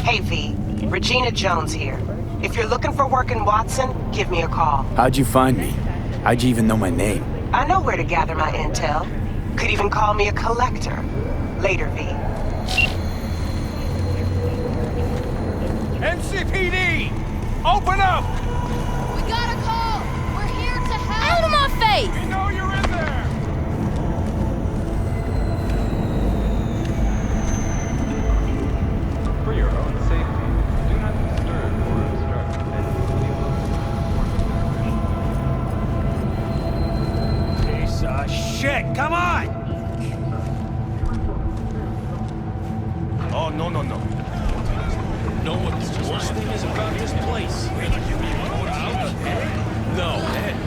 Hey V, Regina Jones here. If you're looking for work in Watson, give me a call. How'd you find me? How'd you even know my name? I know where to gather my intel. Could even call me a collector. Later, V. NCPD! Open up! We got a call! We're here to help! Out of my face! We know you're in there! For your own safety, do not disturb or obstruct any Piece of shit! Come on! Oh, no. Know what the worst thing is about this place? No,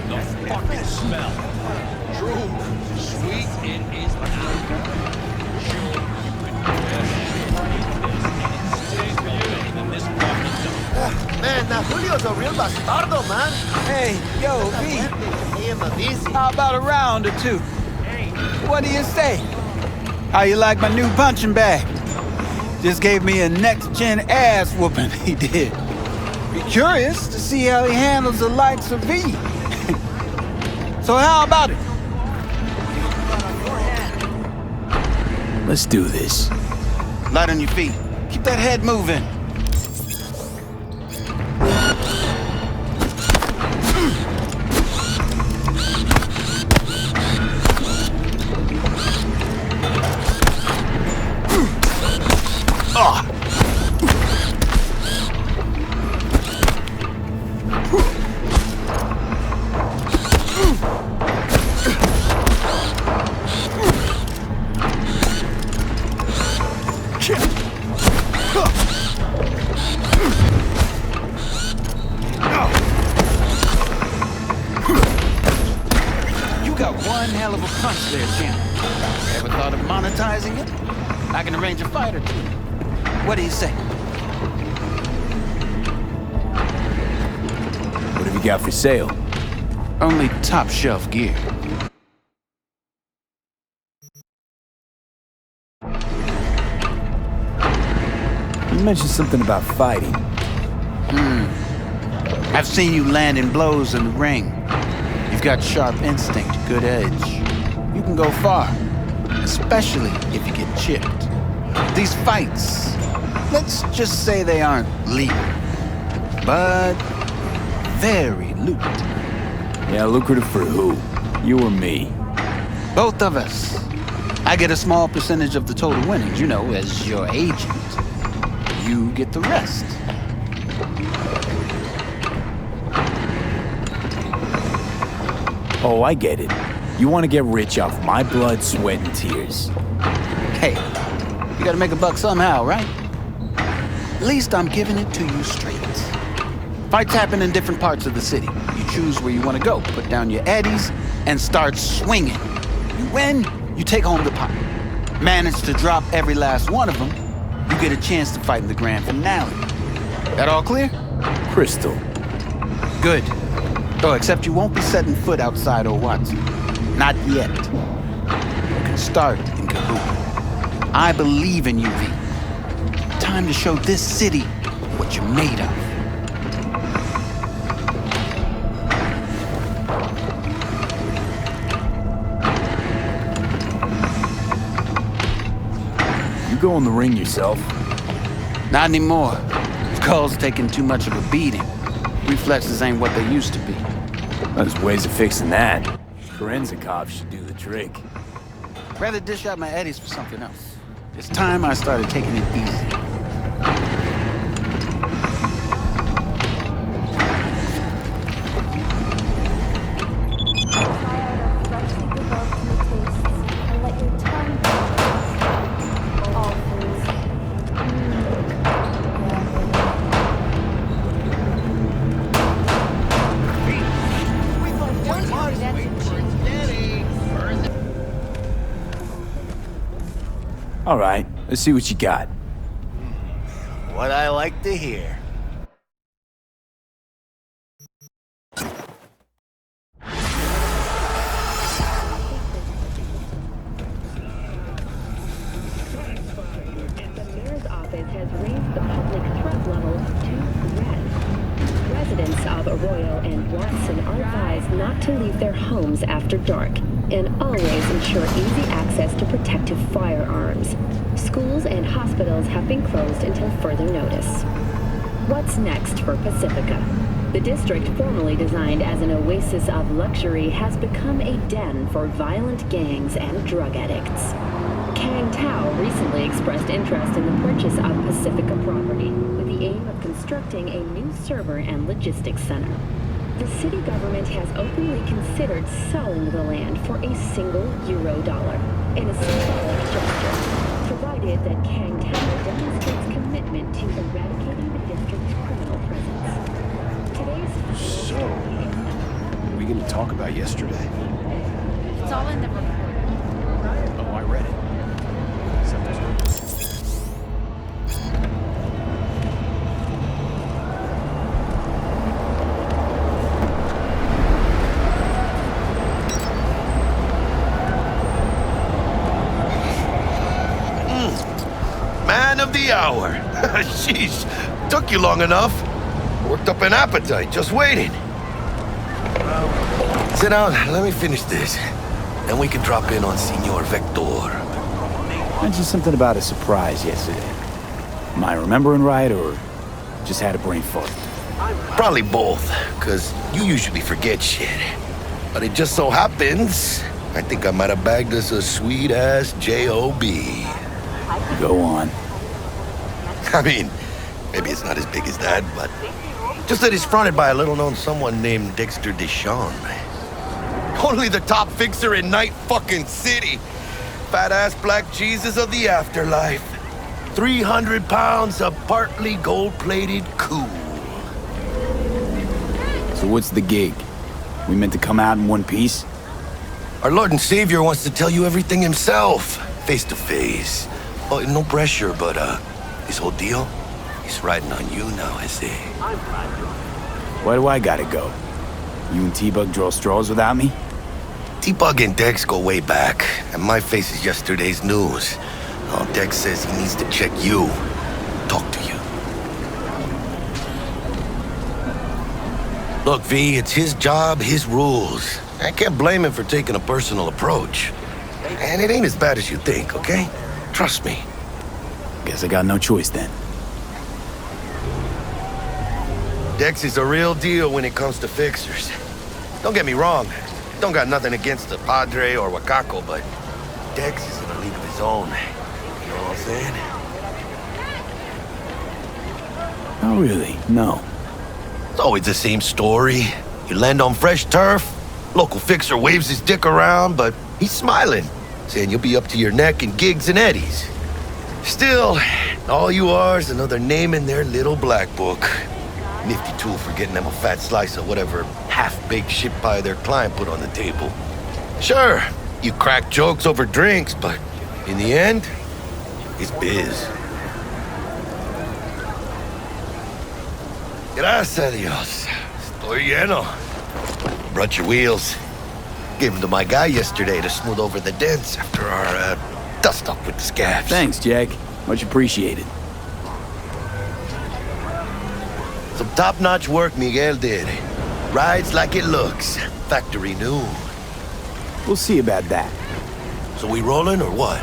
the fucking smell. True. Sweet, it is not. Man, now Julio's a real bastardo, man. Hey, yo, V. How about a round or two? What do you say? How you like my new punching bag? Just gave me a next-gen ass whooping, he did. Be curious to see how he handles the likes of V. So how about it? Let's do this. Light on your feet. Keep that head moving. You got one hell of a punch there, champ. Ever thought of monetizing it? I can arrange a fight or two. What do you say? What have you got for sale? Only top shelf gear. You mentioned something about fighting. I've seen you landing blows in the ring. You've got sharp instinct, good edge. You can go far, especially if you get chipped. These fights, let's just say they aren't legal, but very lucrative. Yeah, lucrative for who? You or me? Both of us. I get a small percentage of the total winnings, you know, as your agent. You get the rest. Oh, I get it. You want to get rich off my blood, sweat, and tears. Hey, you gotta make a buck somehow, right? At least I'm giving it to you straight. Fights happen in different parts of the city. You choose where you want to go, put down your eddies, and start swinging. You win, you take home the pot. Manage to drop every last one of them, you get a chance to fight in the grand finale. That all clear? Crystal. Good. Oh, except you won't be setting foot outside or Watson. Not yet. You can start in Kahoot. I believe in you, V. Time to show this city what you're made of. go in the ring yourself? Not anymore. Skull's taking too much of a beating. Reflexes ain't what they used to be. There's ways of fixing that. Forensic cops should do the trick. Rather dish out my eddies for something else. It's time I started taking it easy. All right, let's see what you got. What I like to hear. The mayor's office has raised the public threat level to red. Residents of Arroyo and Watson are advised not to leave their homes after dark and always ensure easy access to protective firearms. Schools and hospitals have been closed until further notice. What's next for Pacifica? The district, formerly designed as an oasis of luxury, has become a den for violent gangs and drug addicts. Kang Tao recently expressed interest in the purchase of Pacifica property with the aim of constructing a new server and logistics center. The city government has openly considered selling the land for a single euro-dollar in a symbolic gesture, provided that Kang Tao demonstrates commitment to eradicating the district's criminal presence. Today's So, what are we gonna talk about yesterday? It's all in the report. Oh, I read it. Man of the hour. Sheesh, took you long enough. Worked up an appetite, just waiting. Sit down, let me finish this. Then we can drop in on Senor Vector. Mentioned something about a surprise yesterday. Am I remembering right, or just had a brain fart? Probably both, because you usually forget shit. But it just so happens, I think I might have bagged us a sweet-ass J.O.B. Go on. I mean, maybe it's not as big as that, but just that it's fronted by a little-known someone named Dexter Deshawn. Only the top fixer in Night fucking City. Fat-ass black Jesus of the afterlife. 300 pounds of partly gold-plated cool. So what's the gig? We meant to come out in one piece? Our Lord and Savior wants to tell you everything himself, face to face. Oh, no pressure, but this whole deal is riding on you now, I say. Why do I gotta go? You and T-Bug draw straws without me? T-Bug and Dex go way back, and my face is yesterday's news. Oh, Dex says he needs to check you, talk to you. Look, V, it's his job, his rules. I can't blame him for taking a personal approach. And it ain't as bad as you think, okay? Trust me. Guess I got no choice then. Dex is a real deal when it comes to fixers. Don't get me wrong. Don't got nothing against the Padre or Wakako, but Dex is in a league of his own. You know what I'm saying? Oh, really? No. It's always the same story. You land on fresh turf, local fixer waves his dick around, but he's smiling, saying you'll be up to your neck in gigs and eddies. Still, all you are is another name in their little black book. Nifty tool for getting them a fat slice of whatever half-baked shit pie their client put on the table. Sure, you crack jokes over drinks, but in the end, it's biz. Gracias a Dios. Estoy lleno. Brought your wheels. Gave them to my guy yesterday to smooth over the dents after our dust-up with the scabs. Thanks, Jack. Much appreciated. Some top-notch work Miguel did. Rides like it looks. Factory new. We'll see about that. So we rolling or what?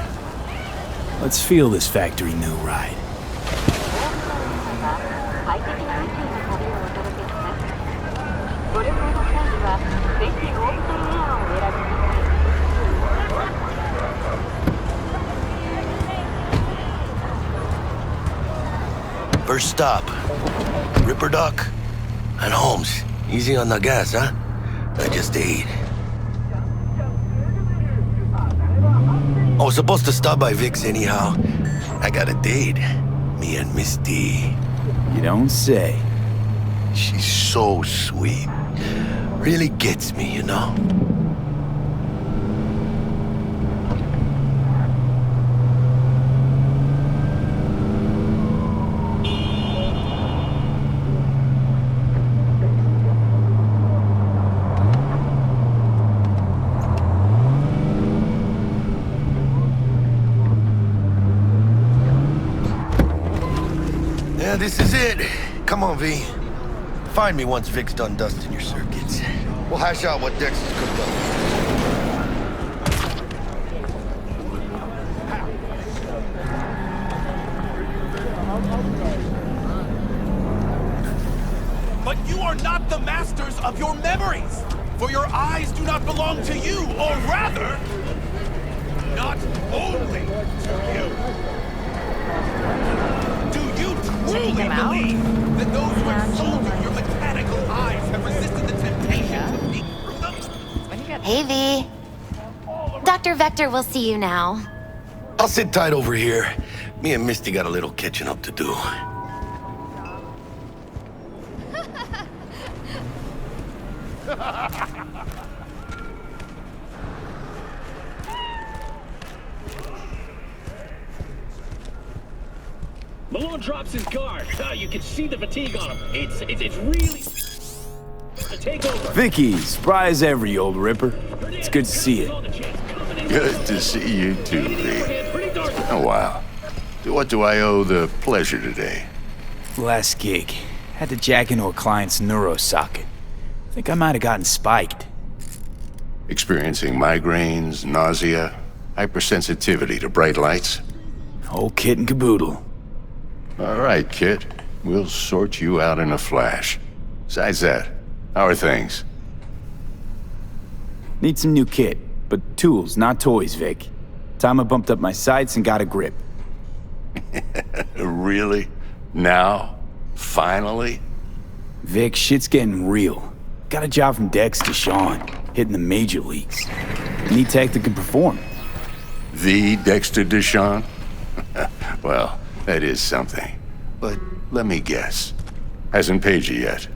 Let's feel this factory new ride. First stop, Ripper Duck and Holmes. Easy on the gas, huh? I just ate. I was supposed to stop by Vic's anyhow. I got a date. Me and Miss D. You don't say. She's so sweet. Really gets me, you know? Yeah, this is it. Come on, V. Find me once Vic's done dusting your circuits. We'll hash out what Dexter's cooked up. But you are not the masters of your memories, for your eyes do not belong to you, or rather, not only to you. Do you truly believe that those who have sold you your mechanical eyes have resisted the temptation to peek through them? Hey, V. Dr. Vector will see you now. I'll sit tight over here. Me and Misty got a little catching up to do. Malone drops his guard. You can see the fatigue on him. It's really to take over. Vicky, spry as ever, you old ripper. It's good to see you. Good to see you too, V. Oh, wow. To what do I owe the pleasure today? Last gig. Had to jack into a client's neuro socket. Think I might have gotten spiked. Experiencing migraines, nausea, hypersensitivity to bright lights? Whole kit and caboodle. All right, kid. We'll sort you out in a flash. Besides that, how are things? Need some new kit, but tools, not toys, Vic. Time I bumped up my sights and got a grip. Really? Now? Finally? Vic, shit's getting real. Got a job from Dex to Sean, hitting the major leagues. Need tech that can perform. The Dexter Deshawn? Well, that is something. But let me guess. Hasn't paid you yet.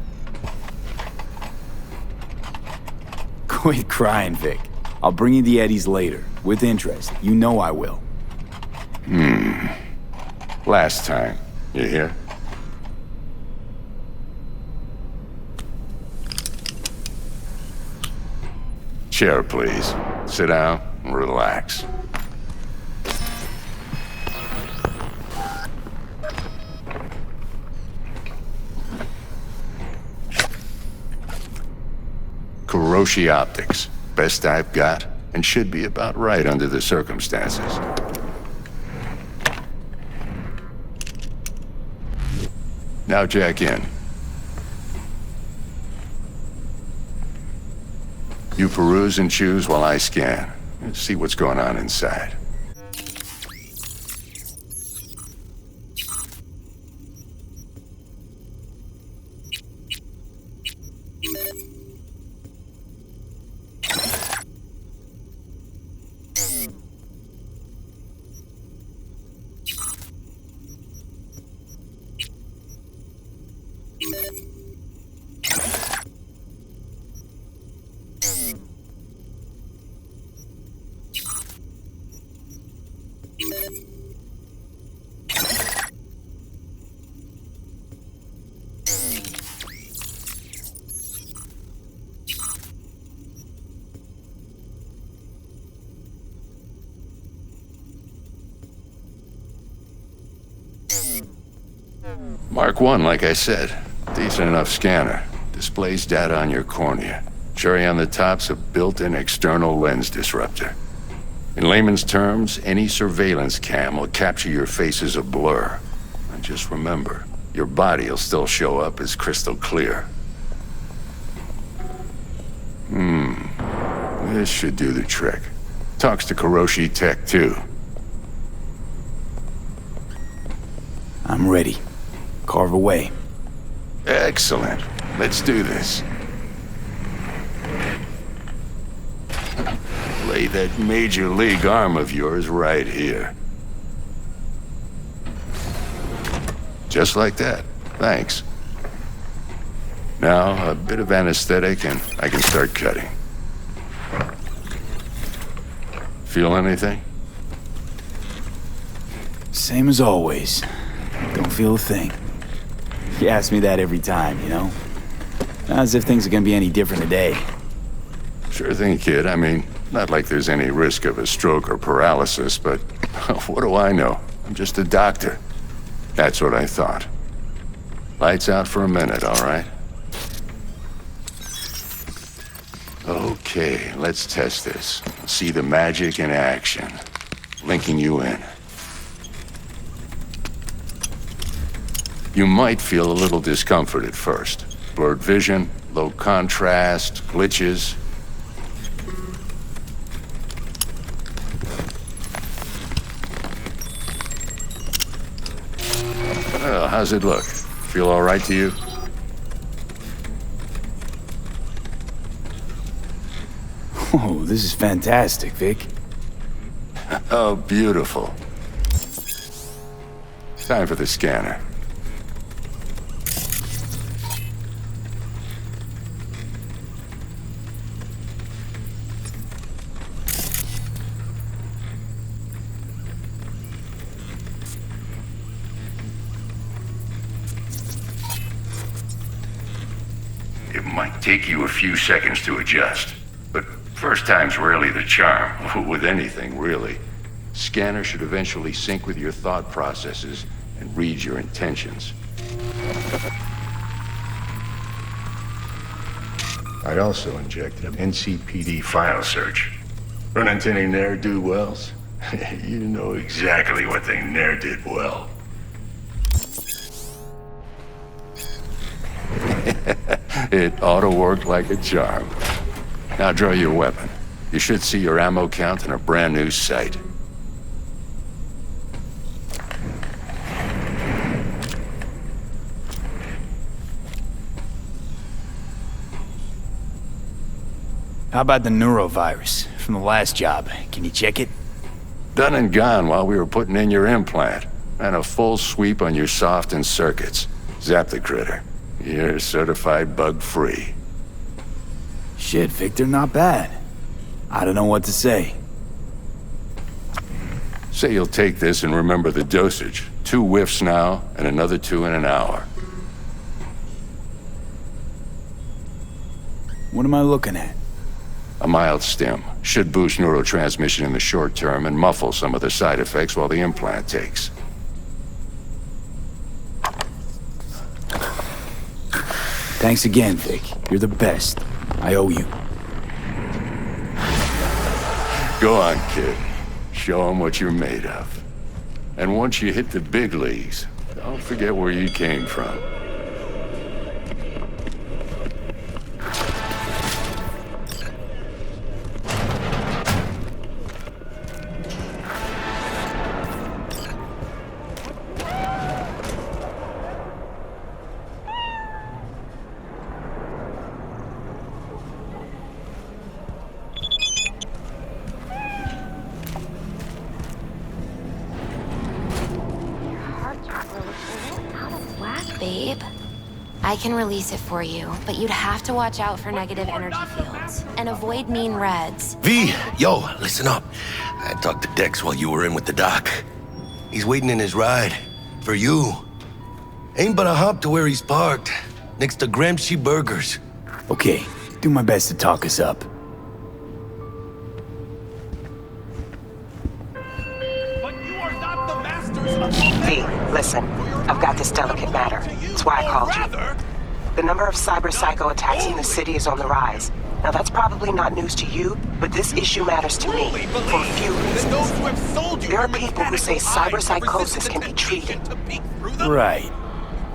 Quit crying, Vic. I'll bring you the eddies later, with interest. You know I will. Last time. You hear? Chair, please. Sit down and relax. Kuroshi Optics. Best I've got, and should be about right under the circumstances. Now jack in. You peruse and choose while I scan. Let's see what's going on inside. Mark 1, like I said. Decent enough scanner. Displays data on your cornea. Cherry on the top's a built-in external lens disruptor. In layman's terms, any surveillance cam will capture your face as a blur. And just remember, your body will still show up as crystal clear. This should do the trick. Talks to Kuroshi Tech, too. I'm ready. Carve away. Excellent. Let's do this. Lay that major league arm of yours right here. Just like that. Thanks. Now, a bit of anesthetic and I can start cutting. Feel anything? Same as always. Don't feel a thing. You ask me that every time, you know? Not as if things are gonna be any different today. Sure thing, kid. I mean, not like there's any risk of a stroke or paralysis, but what do I know? I'm just a doctor. That's what I thought. Lights out for a minute, all right? Okay, let's test this. See the magic in action. Linking you in. You might feel a little discomfort at first. Blurred vision, low contrast, glitches. Well, how's it look? Feel all right to you? Oh, this is fantastic, Vic. Oh, beautiful. Time for the scanner. It might take you a few seconds to adjust, but first time's rarely the charm, with anything, really. Scanner should eventually sync with your thought processes and read your intentions. I also injected an NCPD file search. Run into any ne'er-do-wells? You know exactly what they ne'er did well. It ought to work like a charm. Now draw your weapon. You should see your ammo count in a brand new sight. How about the neurovirus from the last job? Can you check it? Done and gone while we were putting in your implant. And a full sweep on your soft and circuits. Zap the critter. You're certified bug-free. Shit, Victor, not bad. I don't know what to say. Say you'll take this and remember the dosage. 2 whiffs now, and another 2 in an hour. What am I looking at? A mild stim. Should boost neurotransmission in the short term and muffle some of the side effects while the implant takes. Thanks again, Vic. You're the best. I owe you. Go on, kid. Show them what you're made of. And once you hit the big leagues, don't forget where you came from. Babe, I can release it for you, but you'd have to watch out for negative energy fields and avoid mean reds. V, yo, listen up. I talked to Dex while you were in with the doc. He's waiting in his ride. For you. Ain't but a hop to where he's parked. Next to Gramsci Burgers. Okay, do my best to talk us up. But you are not the masters of your V, memory. listen. I've got this delicate matter. That's why I called you. The number of cyber psycho attacks in the city is on the rise. Now that's probably not news to you, but this issue matters to me Truly for a believe few that reasons. those who have sold you There are your people who say mechanical eyes have cyberpsychosis resisted can the be treated. temptation to peek through them. Right.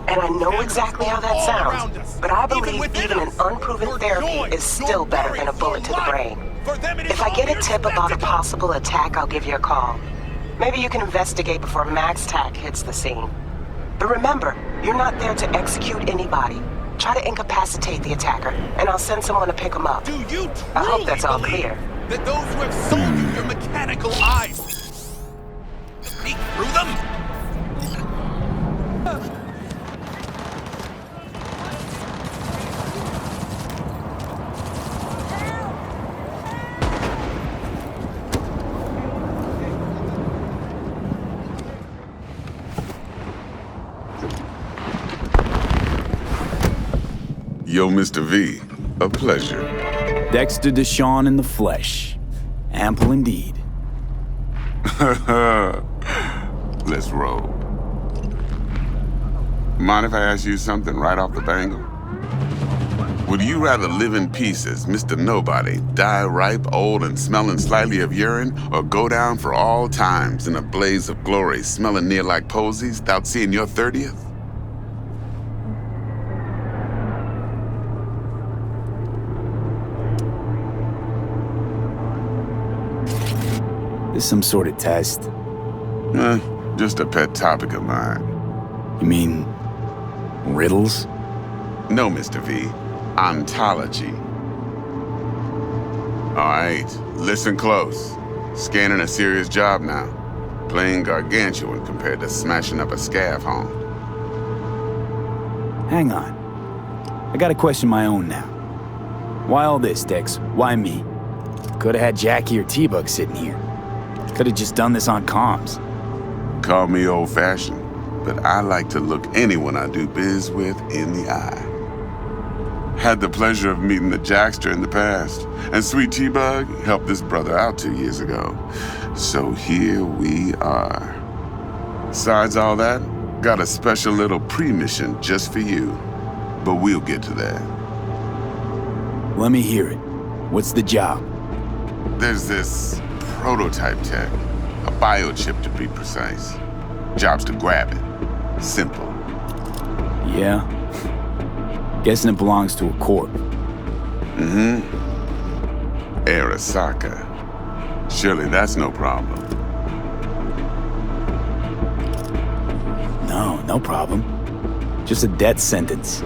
And I know exactly how that All around sounds, us, but I even believe within even an us. unproven Your therapy joy, is still your better worry, than a bullet to your the life. brain. For them, it is If I all get a mere tip about a spectacle. possible attack, I'll give you a call. Maybe you can investigate before Max Tack hits the scene. But remember, you're not there to execute anybody. Try to incapacitate the attacker, and I'll send someone to pick him up. Do you I hope truly that's all believe clear. that those who have sold you your mechanical eyes peek through them? Yo, Mr. V, a pleasure. Dexter Deshawn in the flesh. Ample indeed. Let's roll. Mind if I ask you something right off the bangle? Would you rather live in pieces, Mr. Nobody, die ripe, old, and smelling slightly of urine, or go down for all times in a blaze of glory, smelling near like posies, without seeing your 30th? This some sort of test? Just a pet topic of mine. You mean riddles? No, Mr. V. Ontology. All right, listen close. Scanning a serious job now. Playing gargantuan compared to smashing up a scaffold. Hang on. I got a question of my own now. Why all this, Dex? Why me? Could've had Jackie or T-Bug sitting here. Could've just done this on comms. Call me old-fashioned, but I like to look anyone I do biz with in the eye. Had the pleasure of meeting the Jackster in the past, and Sweet T-Bug helped this brother out 2 years ago. So here we are. Besides all that, got a special little pre-mission just for you, but we'll get to that. Let me hear it. What's the job? There's this prototype tech, a biochip to be precise. Job's to grab it. Simple. Yeah? Guessing it belongs to a corp. Mm-hmm. Arasaka. Surely that's no problem. No problem. Just a death sentence.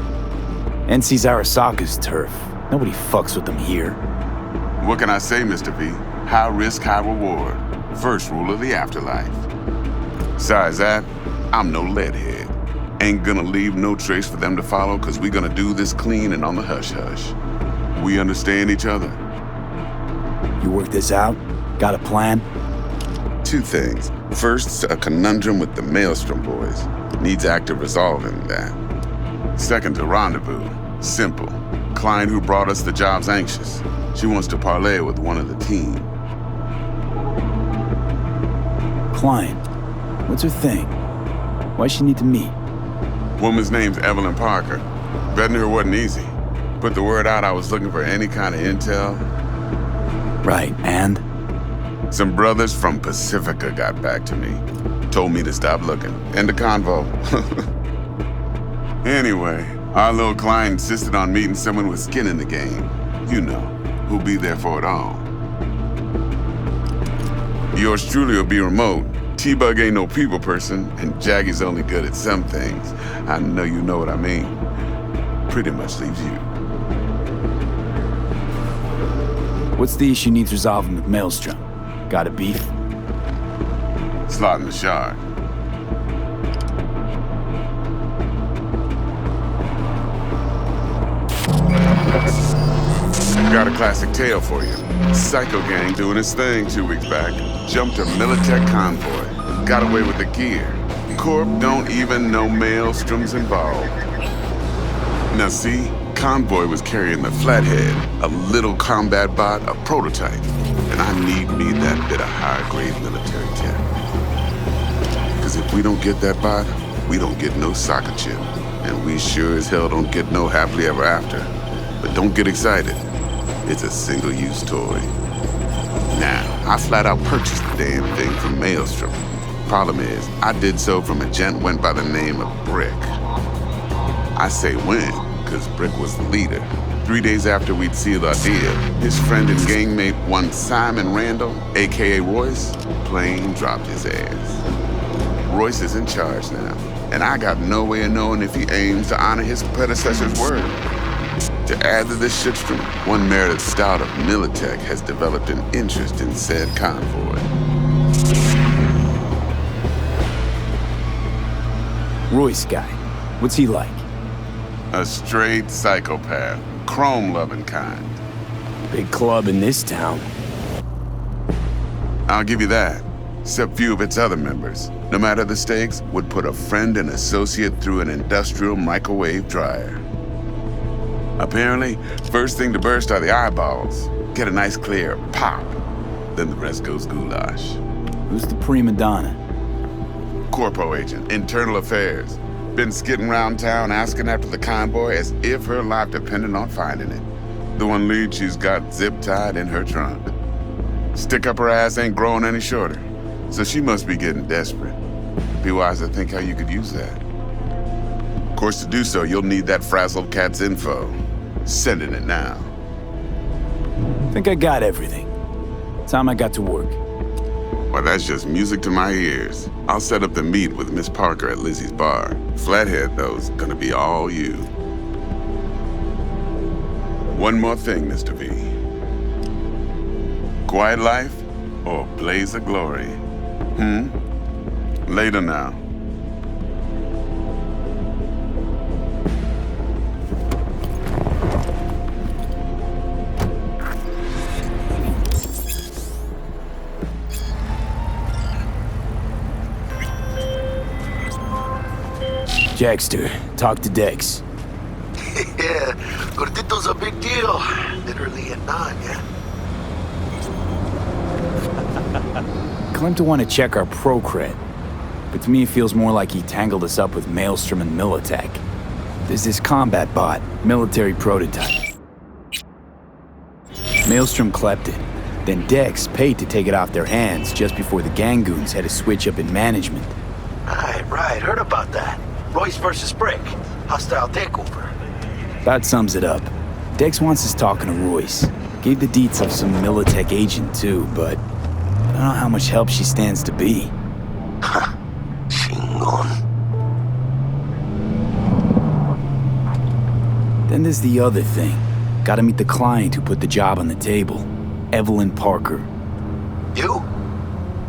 NC's Arasaka's turf. Nobody fucks with them here. What can I say, Mr. V? High risk, high reward. First rule of the afterlife. Besides that, I'm no leadhead. Ain't gonna leave no trace for them to follow, cause we gonna do this clean and on the hush-hush. We understand each other. You work this out? Got a plan? Two things. First, a conundrum with the Maelstrom boys. Needs active resolving that. Second, a rendezvous. Simple. Client who brought us the job's anxious. She wants to parlay with one of the team. Client? What's her thing? Why she need to meet? Woman's name's Evelyn Parker. Betting her wasn't easy. Put the word out I was looking for any kind of intel. Right, and? Some brothers from Pacifica got back to me. Told me to stop looking. End of convo. Anyway, our little client insisted on meeting someone with skin in the game. You know, who'll be there for it all. Yours truly will be remote. T-Bug ain't no people person, and Jaggy's only good at some things. I know you know what I mean. Pretty much leaves you. What's the issue needs resolving with Maelstrom? Got a beef? Slot in the shard. Got a classic tale for you. Psycho gang doing his thing 2 weeks back. Jumped a Militech convoy. Got away with the gear. Corp don't even know Maelstrom's involved. Now see, convoy was carrying the Flathead, a little combat bot, a prototype. And I need me that bit of high-grade military tech. Because if we don't get that bot, we don't get no soccer chip. And we sure as hell don't get no happily ever after. But don't get excited. It's a single-use toy. Now, I flat out purchased the damn thing from Maelstrom. Problem is, I did so from a gent went by the name of Brick. I say when, because Brick was the leader. 3 days after we'd sealed our deal, his friend and gangmate, one Simon Randall, aka Royce, plain dropped his ass. Royce is in charge now, and I got no way of knowing if he aims to honor his predecessor's word. To add to this shitstorm, one Meredith Stout of Militech has developed an interest in said convoy. Royce guy, what's he like? A straight psychopath, chrome-loving kind. Big club in this town. I'll give you that. Except few of its other members, no matter the stakes, would put a friend and associate through an industrial microwave dryer. Apparently, first thing to burst are the eyeballs. Get a nice clear pop. Then the rest goes goulash. Who's the prima donna? Corpo agent, internal affairs. Been skidding around town asking after the convoy as if her life depended on finding it. The one lead she's got zip-tied in her trunk. Stick up her ass ain't growing any shorter, so she must be getting desperate. Be wise to think how you could use that. Of course, to do so, you'll need that frazzled cat's info. Sending it now. Think I got everything. Time I got to work. Well, that's just music to my ears. I'll set up the meet with Miss Parker at Lizzie's bar. Flathead, though's gonna be all you. One more thing, Mr. V. Quiet life or blaze of glory? Later now. Jackster, talk to Dex. Yeah, Gordito's a big deal. Literally a non, yeah? Claimed to want to check our pro cred, but to me it feels more like he tangled us up with Maelstrom and Militech. There's this combat bot, military prototype. Maelstrom clept it, then Dex paid to take it off their hands just before the Gangoons had a switch up in management. Right, heard about that. Royce versus Brick. Hostile takeover. That sums it up. Dex wants us talking to Royce. Gave the deets of some Militech agent too, but I don't know how much help she stands to be. Chingon. Then there's the other thing. Gotta meet the client who put the job on the table. Evelyn Parker. You?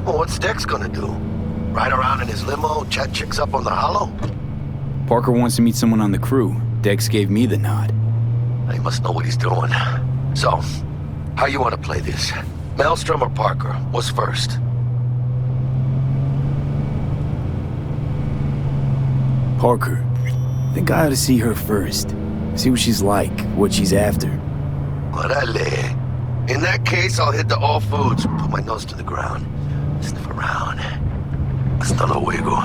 Well, what's Dex gonna do? Ride around in his limo, chat chicks up on the hollow? Parker wants to meet someone on the crew. Dex gave me the nod. He must know what he's doing. So, how you want to play this? Maelstrom or Parker? What's first? Parker. Think I ought to see her first. See what she's like, what she's after. Orale. In that case, I'll hit the all foods, put my nose to the ground, sniff around. Hasta luego.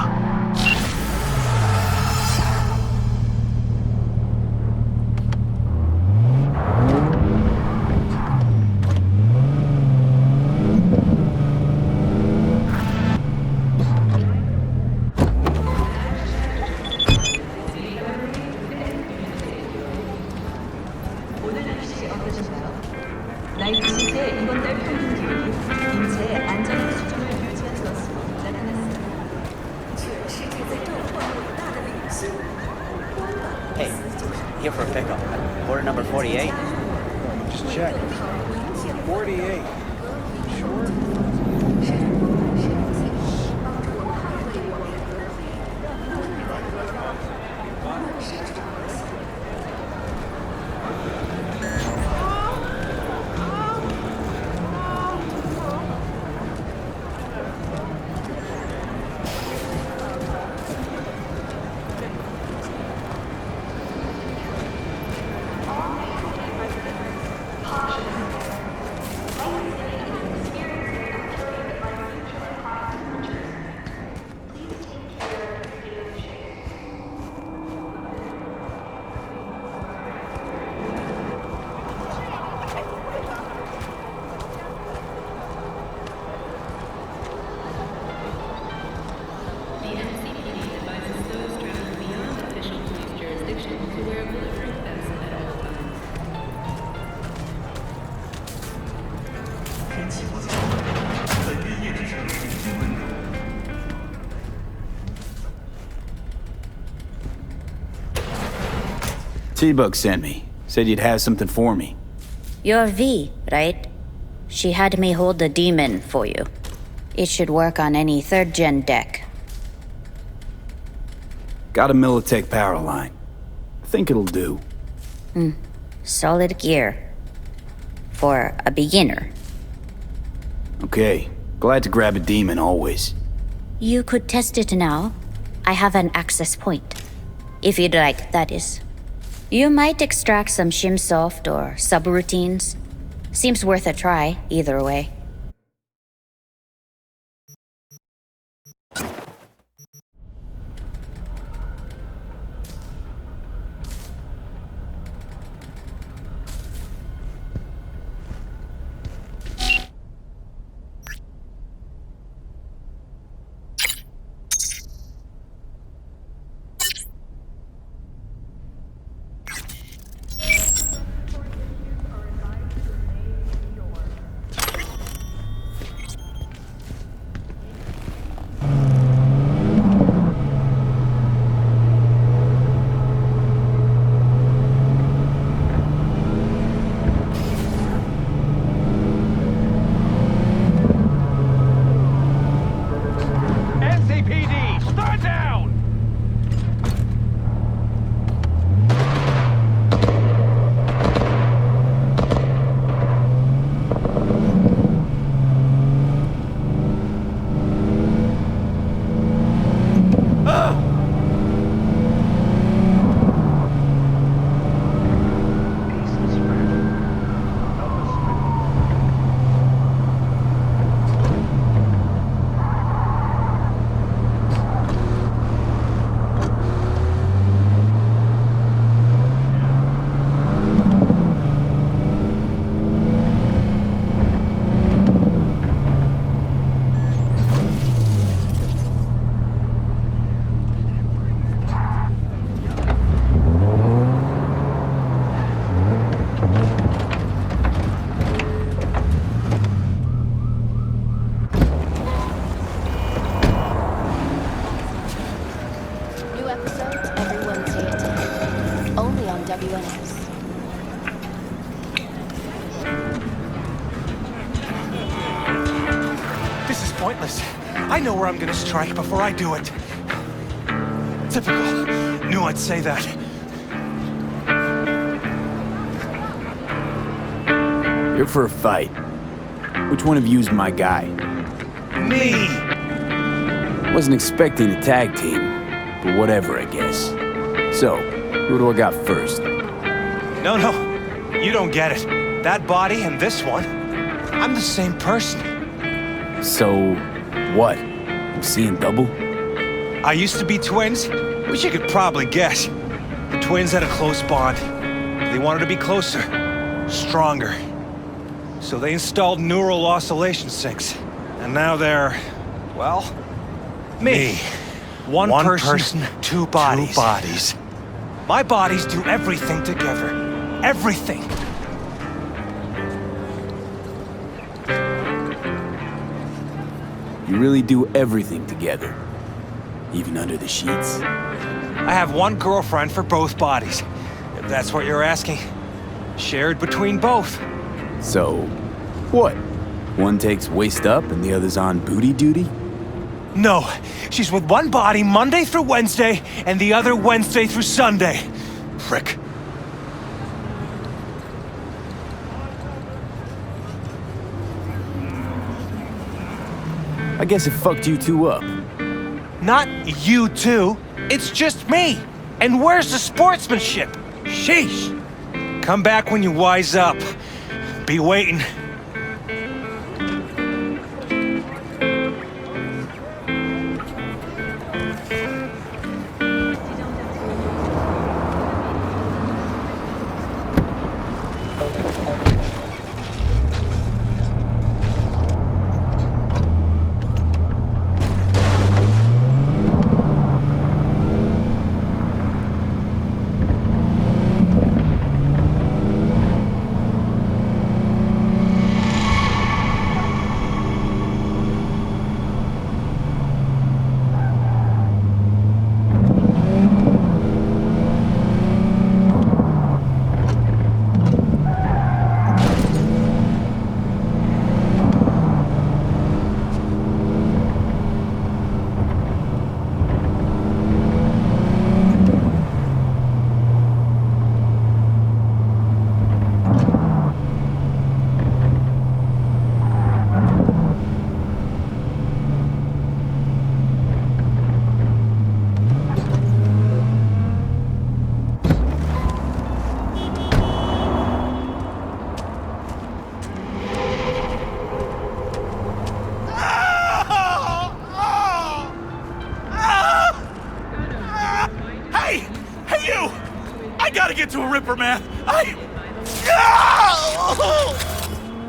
Hey, here for a pickup. Order number 48. Just check. 48. Sure? T-Bug sent me. Said you'd have something for me. You're V, right? She had me hold the demon for you. It should work on any 3rd-gen deck. Got a Militech power line. I think it'll do. Solid gear. For a beginner. Okay. Glad to grab a demon always. You could test it now. I have an access point. If you'd like, that is. You might extract some shimsoft or subroutines. Seems worth a try, either way. NCPD, stand down! New episode every Wednesday at 10. Only on WNS. This is pointless. I know where I'm gonna strike before I do it. Typical. Knew I'd say that. You're for a fight. Which one of you's my guy? Me! Wasn't expecting a tag team, but whatever, I guess. So, who do I got first? No, you don't get it. That body and this one, I'm the same person. So, what? I'm seeing double? I used to be twins, which you could probably guess. The twins had a close bond. They wanted to be closer, stronger. So they installed neural oscillation sinks. And now they're, well, me. One person, two bodies. My bodies do everything together. Everything. You really do everything together. Even under the sheets? I have one girlfriend for both bodies, if that's what you're asking. Shared between both. So, what? One takes waist up and the other's on booty duty? No, she's with one body Monday through Wednesday, and the other Wednesday through Sunday. Frick. I guess it fucked you two up. Not you two. It's just me. And where's the sportsmanship? Sheesh. Come back when you wise up. Be waiting. gotta get to a Ripper, man.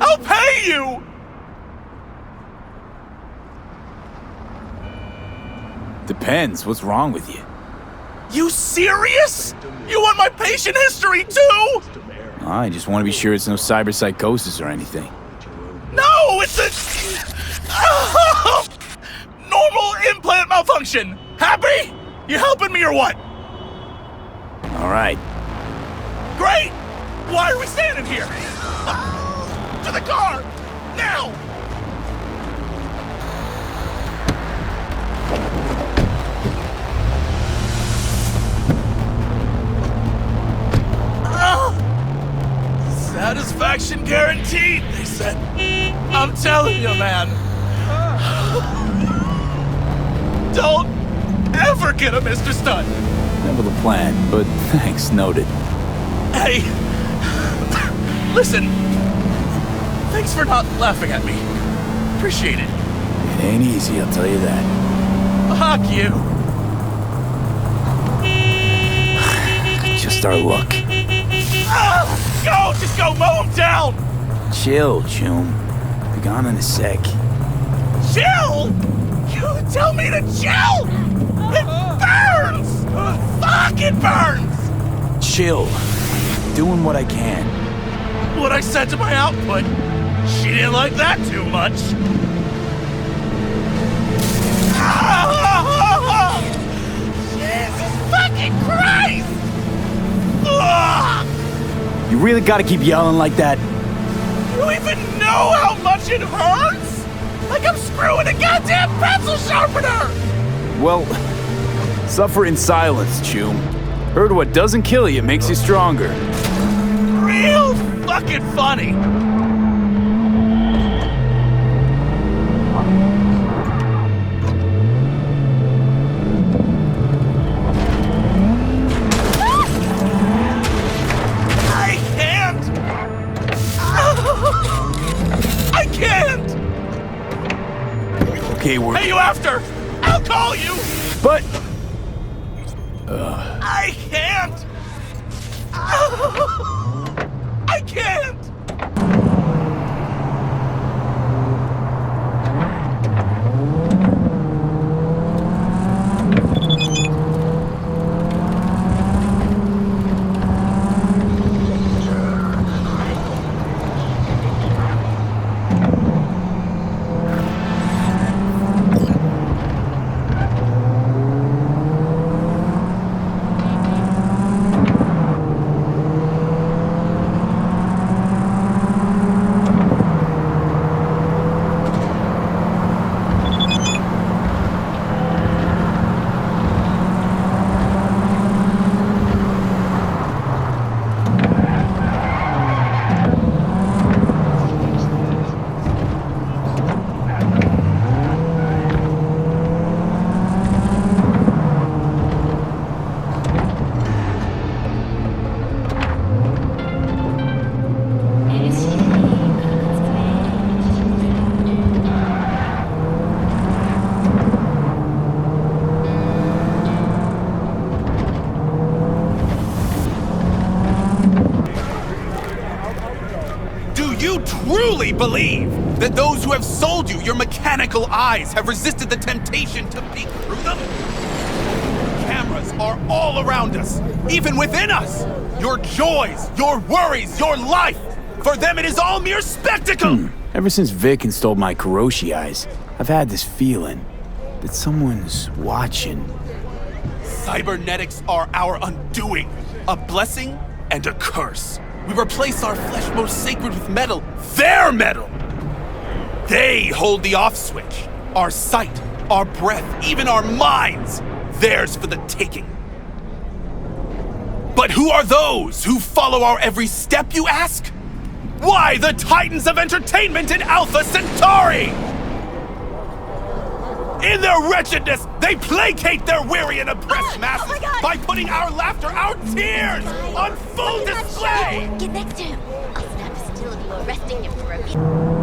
I'll pay you! Depends. What's wrong with you? You serious? You want my patient history too? I just want to be sure it's no cyberpsychosis or anything. No, it's a normal implant malfunction. Happy? You helping me or what? All right. Great! Why are we standing here? To the car! Now! Satisfaction guaranteed, they said. I'm telling you, man. Don't ever get a Mr. Stunt. Never the plan, but thanks, noted. Hey, listen. Thanks for not laughing at me. Appreciate it. It ain't easy, I'll tell you that. Fuck you. Just our luck. Go! Just go mow him down! Chill, Chum. Be gone in a sec. Chill? You tell me to chill? It burns! Fuck, it burns! Chill. Doing what I can. What I said to my output. She didn't like that too much. Jesus fucking Christ! Ugh! You really gotta keep yelling like that? You even know how much it hurts? Like I'm screwing a goddamn pencil sharpener! Well, suffer in silence, Chum. Heard what doesn't kill you makes you stronger. Real fucking funny! Okay, Hey, you after? I'll call you! But... I can't! I can't! Truly believe that those who have sold you your mechanical eyes have resisted the temptation to peek through them? Cameras are all around us, even within us. Your joys, your worries, your life. For them, it is all mere spectacle. Ever since Vic installed my Kuroshi eyes, I've had this feeling that someone's watching. Cybernetics are our undoing, a blessing and a curse. We replace our flesh most sacred with metal, their metal! They hold the off switch. Our sight, our breath, even our minds, theirs for the taking. But who are those who follow our every step, you ask? Why, the titans of entertainment in Alpha Centauri! In their wretchedness, they placate their weary and oppressed masses by putting our laughter, our tears, on full display! Get next to him. I'll snap a still of you arresting him for abuse.